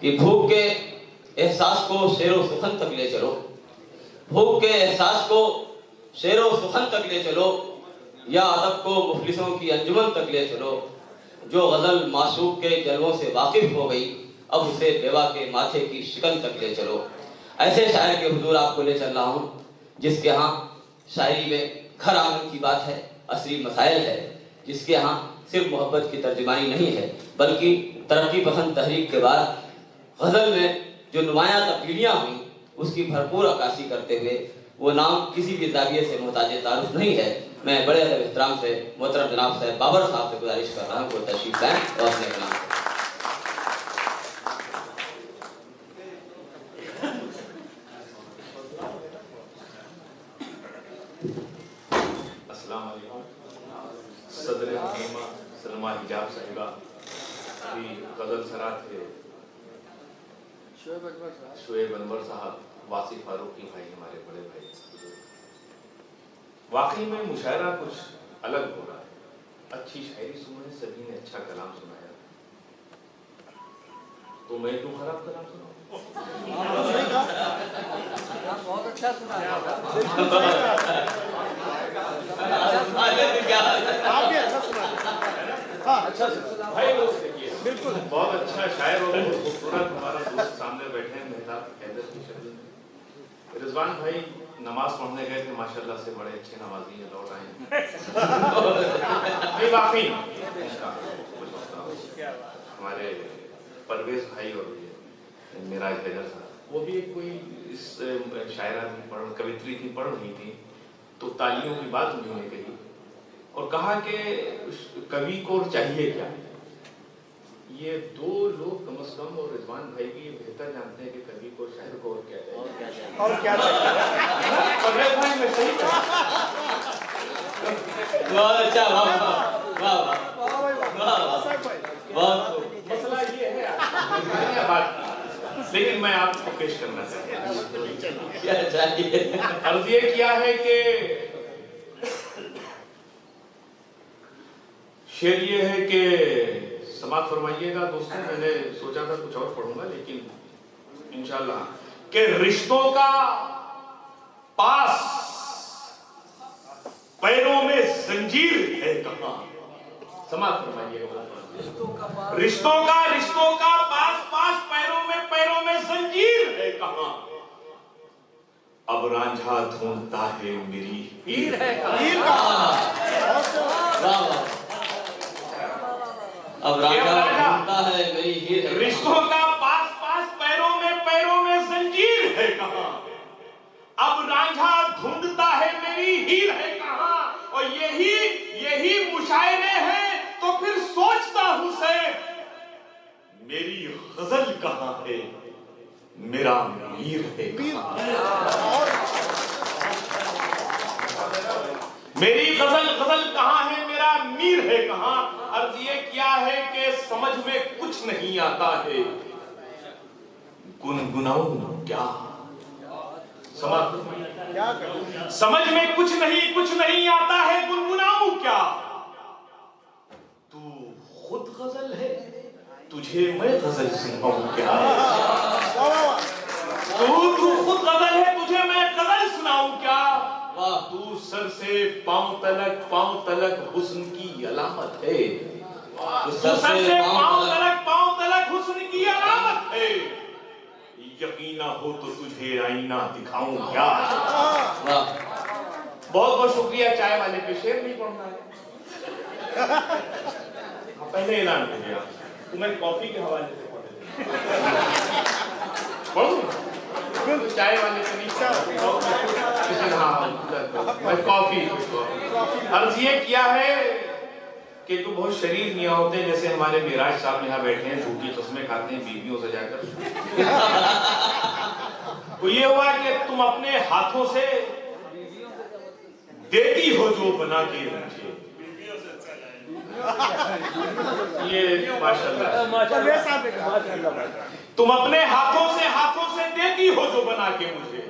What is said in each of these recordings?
कि भूख के एहसास को शेरो सुखन तक ले चलो, भूख के एहसास को शेरो सुखन तक ले चलो, या अदब को मुफलिसों की अंजुमन तक ले चलो। जो गज़ल माशूक के जलवों से वाकिफ हो गई, अब उसे बेवा के माथे की शिकन तक ले चलो। ऐसे शायर के हुजूर आपको ले चल रहा हूँ जिसके यहाँ शायरी में घर आंगन की बात है, असली मसाइल है, जिसके यहाँ सिर्फ मोहब्बत की तर्जुमानी नहीं है बल्कि तरक्की पसंद तहरीक के बाद गज़ल में जो नुमायां तब्दीलियाँ हुई उसकी भरपूर अक्कासी करते हुए वो नाम किसी भी ज़ाविये से मोहताज तारुफ नहीं है। मैं बड़े अदब एहतराम से मोहतरम जनाब साहब बाबर साहब से गुजारिश कर रहा हूँ वो तशरीफ लाएं और अपने कलाम करें। अस्सलाम वालेकुम। सदर हकीमा सलमा हिजाब साहिबा की गजल सरा थे शुएब अनवर साहब, वासी फारूकी भाई, हमारे बड़े भाई। वाकई में मुशायरा कुछ अलग हो रहा है। अच्छी शायरी सुनाई, सभी ने अच्छा कलाम सुनाया, तो मैं क्यों खराब कलाम सुनाऊं? बहुत अच्छा सुनाया आप भी अच्छा सुना। हाँ अच्छा भाई लोग देखिए, बिल्कुल बहुत अच्छा शायर और बहुत खूबसूरत हमारा दोस्त सामने बैठे हैं मेहताब हैदर की शक्ल में। रिजवान भाई नमाज पढ़ने गए थे, माशाल्लाह से बड़े अच्छे नमाजी हैं, लौट आए हैं। वाकई हमारे परवेज भाई और मेराज हैदर साहब, वो भी एक कोई इस शायरा की कवित्री थी, पढ़ रही थी, तो तालियों की बात उन्होंने कही और कहा कि कवि को चाहिए क्या। ये दो लोग कम से कम, और रिजवान भाई भी बेहतर जानते हैं कि कवि को शायर को और क्या चाहिए। और क्या चाहिए। परवेज भाई मैं सही बहुत अच्छा, वाह वाह बहुत मसला ये है बात, लेकिन मैं आपको पेश करना चाहता हूँ। क्या चाहिए। अर्ज ये किया है कि शेर ये है कि समाप्त फरमाइएगा दोस्तों। मैंने सोचा था कुछ और पढ़ूंगा, लेकिन इंशाल्लाह कि रिश्तों का पास पैरों में जंजीर है कहां। समाप्त फरमाइएगा। रिश्तों का पास पास पैरों में जंजीर है कहां। अब रांझा ढूंढता है मेरी हीर है अब राजा ढूंढता है मेरी हीर है। रिश्तों का पास पास पैरों में जंजीर है कहां। अब रांझा ढूंढता है मेरी हीर है कहां। और यही मुशायरे हैं, तो फिर सोचता हूं से मेरी गजल कहां है, मेरा मीर है कहां। मेरी गजल कहां है, मेरा मीर है कहां। अर्ज ये क्या है कि समझ में कुछ नहीं आता है, गुनगुनाऊं क्या। समझ में कुछ नहीं आता है, गुनगुनाऊं क्या। तू खुद गजल है, तुझे मैं गजल सुनाऊं क्या। तू खुद गजल है, तुझे मैं गजल सुनाऊं क्या। तू सर से पांव तलक हुस्न की अलामत है। सर से पांव तलक हुस्न की अलामत है। यकीना हो तो तुझे आईना दिखाऊं क्या। बहुत बहुत शुक्रिया। चाय वाले पे शेर नहीं पढ़ना है, पहले ऐलान कर दिया। तुम्हें कॉफी के हवाले से पढ़ूं, चाय वाले से नहीं। कॉफी। अर्ज ये किया है कि जो बहुत शरीफ मियाँ होते हैं, जैसे हमारे मेराज साहब यहाँ बैठे हैं, झूठी कस्में खाते हैं बीवियों से जाकर। तो ये हुआ कि तुम अपने हाथों से देती हो जो बना के मुझे। ये माशाल्लाह, तुम अपने हाथों से देती हो जो बना के मुझे।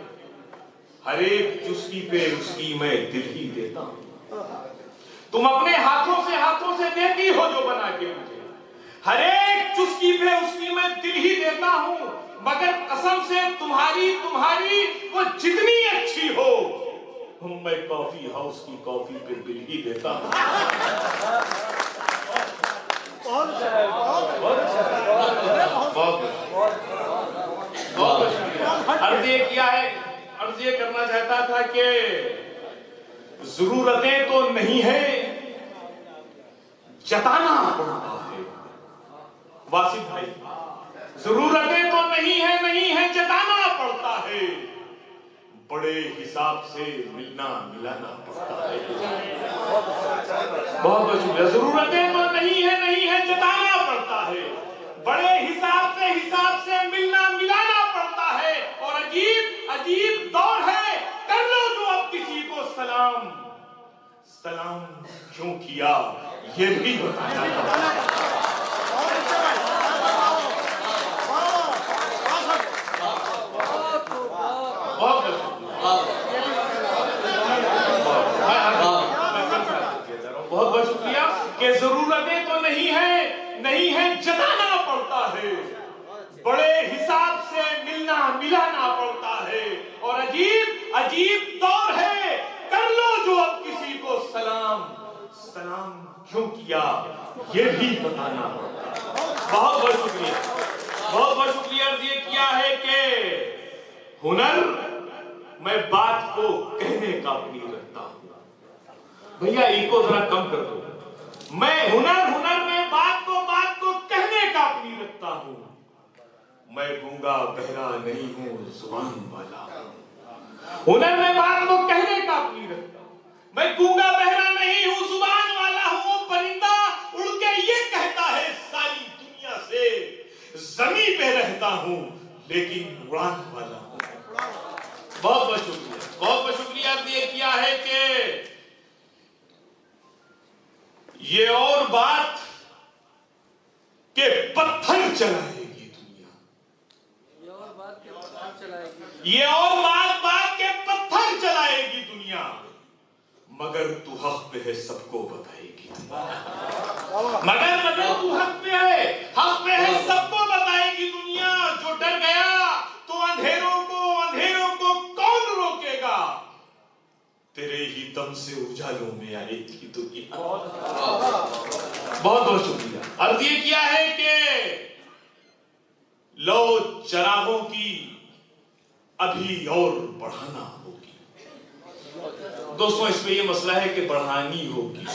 हर एक चुस्की पे उसकी मैं दिल ही देता हूं। तुम अपने हाथों से देती हो जो बना के मुझे। हर एक चुस्की पे उसकी मैं दिल ही देता हूं, मगर कसम से तुम्हारी वो जितनी अच्छी हो, मैं कॉफी हाउस की कॉफी पे बिल ही देता हूं। अर्ज ये किया है, अर्ज ये करना चाहता था कि जरूरतें तो नहीं है, जताना पड़ता है। वासिफ भाई, जरूरतें तो नहीं है जताना पड़ता है, बड़े हिसाब से मिलना मिलाना पड़ता है। बहुत बहुत शुक्रिया। जरूरतें तो नहीं है जताना पड़ता है, बड़े हिसाब से मिलना मिलाना पड़ता है। और अजीब दौर है, कर लो जो अब किसी को सलाम क्यों किया ये भी बताना पड़ता है। बहुत बहुत शुक्रिया कि जरूरतें तो नहीं है जताना पड़ता है, बड़े हिसाब से मिलना मिलाना पड़ता है। और अजीब दौर है, कर लो जो अब किसी को सलाम क्यों किया ये भी बताना पड़ता है। बहुत बहुत शुक्रिया। अर्ज ये किया है कि हुनर मैं बात को कहने का अपनी रखता हूं। भैया इको जरा कम कर दो। मैं हुनर में बात को कहने का अपनी रखता हूं। मैं गूंगा बहरा नहीं हूं, जुबान वाला हूं। हुनर में बात को कहने का अपनी रखता हूं। मैं गूंगा बहरा नहीं हूं, जुबान वाला हूं। परिंदा उड़ के ये कहता है सारी दुनिया से, जमीन पे रहता हूं लेकिन उड़ान वाला हूं। बहुत बहुत शुक्रिया। ये किया है कि ये और बात के पत्थर चलाएगी दुनिया, ये और बात के पत्थर चलाएगी दुनिया, मगर तू हक पे है सबको बताएगी। मगर तू हक पे है सबको बताएगी दुनिया। जो डर गया तो अंधेरों को कौन रोकेगा, तेरे ही दम से उजालों में आएगी दुनिया। बहुत शुक्रिया। अर्ज ये किया है कि लो चरागों की अभी और बढ़ाना होगी। दोस्तों, इसमें ये मसला है कि बढ़ानी होगी।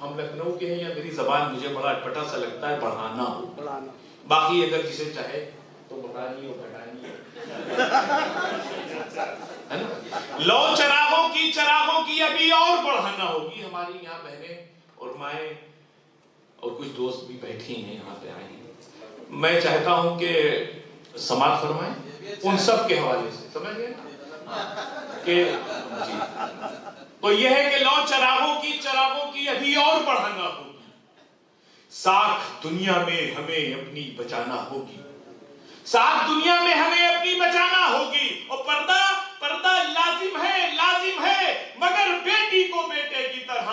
हम लखनऊ के हैं या मेरी जबान मुझे बड़ा अटपटा सा लगता है, बढ़ाना हो। बाकी अगर जिसे चाहे तो बढ़ानी हो, घटानी हो, है ना। लो चरागों की अभी और बढ़ाना होगी। हमारी यहाँ बहनें और माएँ और कुछ दोस्त भी बैठी हैं, यहाँ पे आए हैं। मैं चाहता हूं कि समाप्त फरमाएं उन सब के हवाले से, समझ गए कि जी। तो यह है कि लो चरागों की अभी और बढ़ाना होगी। साख दुनिया में हमें अपनी बचाना होगी, साख दुनिया में हमें अपनी बचाना होगी। और पर्दा लाजिम है, मगर बेटी को बेटे की तरह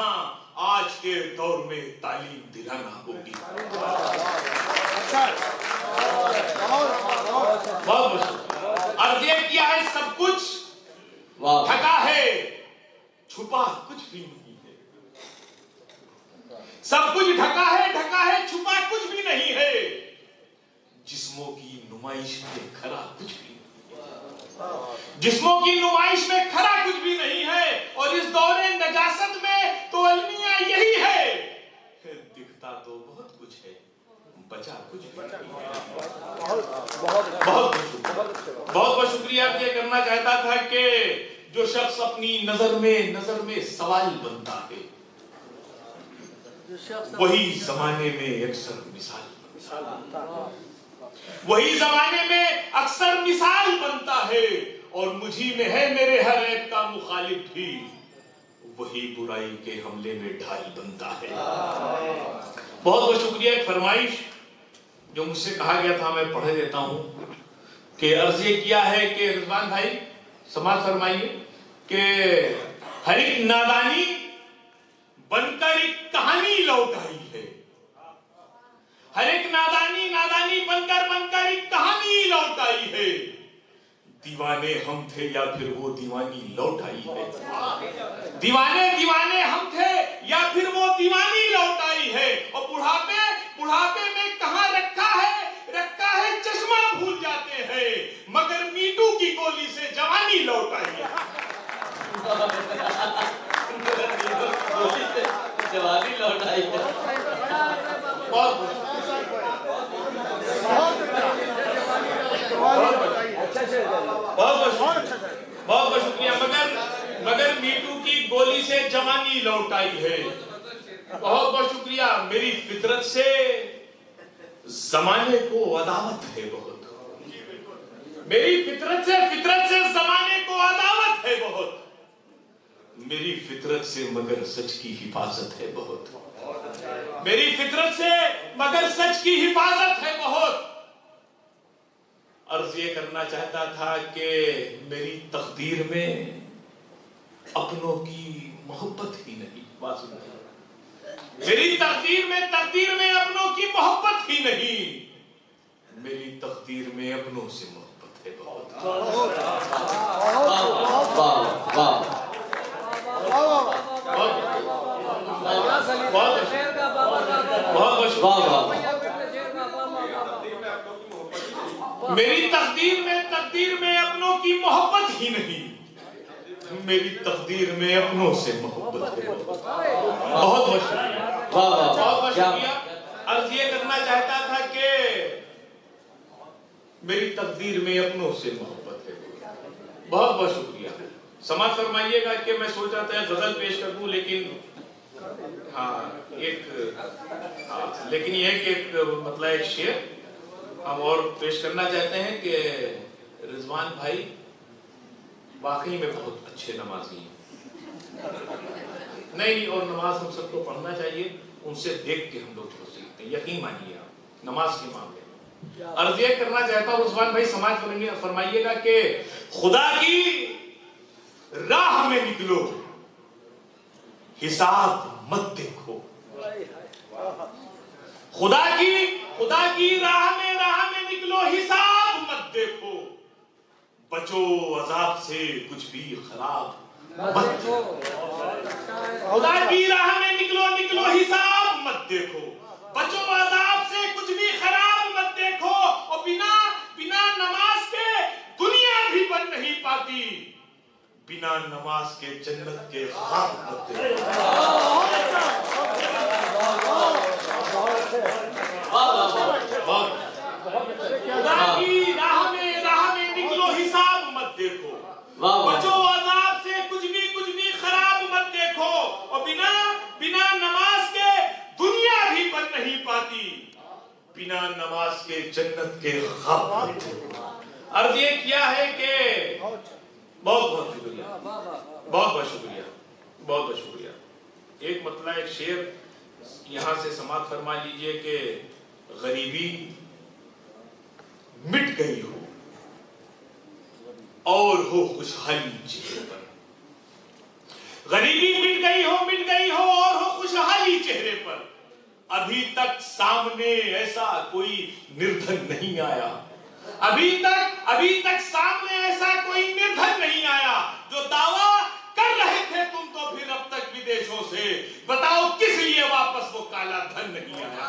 आज के दौर में तालीम दिलाना होगी। अर्ज ये किया है, सब कुछ ढका है, छुपा कुछ भी नहीं है। सब कुछ ढका है, छुपा कुछ भी नहीं है। जिस्मों की नुमाइश में खरा कुछ भी नहीं, और इस दौरे नजासत में तो अलमिया यही है, दिखता तो बहुत कुछ है, बचा कुछ भी नहीं। बहुत शुक्रिया। ये करना चाहता था कि जो शख्स अपनी नजर में सवाल बनता है, वही जमाने में अक्सर मिसाल बनता है। और मुझी में है मेरे हर एक का मुखालिफ भी, वही बुराई के हमले में ढाल बनता है। बहुत शुक्रिया। एक फरमाइश जो मुझसे कहा गया था, मैं पढ़ देता हूं कि अर्ज ये किया है कि रिजवान भाई समाज फरमाइए कि हर एक नादानी बनकर एक कहानी लौट आई है, हर एक नादानी नादानी बनकर बनकर एक कहानी लौट आई है। दीवाने हम थे या फिर वो दीवानी लौट आई है। दीवाने दीवाने हम थे या फिर वो दीवानी लौट आई है। और बुढ़ापे बुढ़ापे में कहां रखा है चश्मा भूल जाते हैं, मगर मीटू की गोली से जवानी लौट आई है। जवानी लौट आई है। बहुत शुक्रिया। मगर मीटू की गोली से जवानी लौट आई है। बहुत बहुत शुक्रिया। मेरी फितरत से जमाने को अदावत है बहुत। मेरी फितरत से जमाने को अदावत है बहुत। मेरी फितरत से मगर सच की हिफाजत है बहुत। मेरी फितरत से मगर सच की हिफाजत है बहुत। अर्ज ये करना चाहता था कि मेरी तकदीर में अपनों की मोहब्बत ही नहीं। मेरी तकदीर में अपनों की मोहब्बत ही नहीं। मेरी तकदीर में अपनों से मोहब्बत है बहुत। मेरी तकदीर में अपनों की मोहब्बत ही नहीं। मेरी तकदीर में अपनों से मोहब्बत है। बहुत बहुत शुक्रिया। अर्ज ये करना चाहता था कि मेरी तकदीर में अपनों से मोहब्बत है। बहुत बहुत शुक्रिया। समाज फरमाइएगा कि मैं सोचा था गजल पेश कर दूं, लेकिन लेकिन यह कि मतलब एक शेर हम और पेश करना चाहते हैं कि रिजवान भाई वाकई में बहुत अच्छे नमाजी हैं। नहीं, और नमाज हम सबको पढ़ना चाहिए। उनसे देख के हम लोग बहुत सीखते हैं, यकीन मानिए आप नमाज के मामले में। अर्ज ये करना चाहता हूँ रिजवान भाई, समाज फरमाइएगा कि खुदा की राह में निकलो, हिसाब मत देखो। खुदा की राह में निकलो, हिसाब मत देखो। बचो अजाब से कुछ भी खराब मत देखो। खुदा की राह में निकलो, हिसाब मत देखो। बचो अजाब से कुछ भी खराब मत देखो। और बिना नमाज के दुनिया भी बन नहीं पाती। बिना नमाज के जन्नत के ख्वाब मत देखो। खुदा की राह में निकलो, हिसाब मत देखो। बचो अजाब से कुछ भी खराब मत देखो। और बिना नमाज के दुनिया भी बन नहीं पाती। बिना नमाज के जन्नत के ख्वाब मत देखो। अर्ज ये किया है कि बहुत बहुत शुक्रिया। एक मतलब एक शेर यहां से समाप्त फरमा लीजिए कि गरीबी मिट गई हो और हो खुशहाली चेहरे पर। गरीबी मिट गई हो और हो खुशहाली चेहरे पर। अभी तक सामने ऐसा कोई निर्धन नहीं आया। अभी तक सामने ऐसा कोई निर्धन नहीं आया जो दावा कर रहे थे तुम तो फिर अब तक विदेशों से। बताओ किस लिए वापस वो काला धन नहीं आया।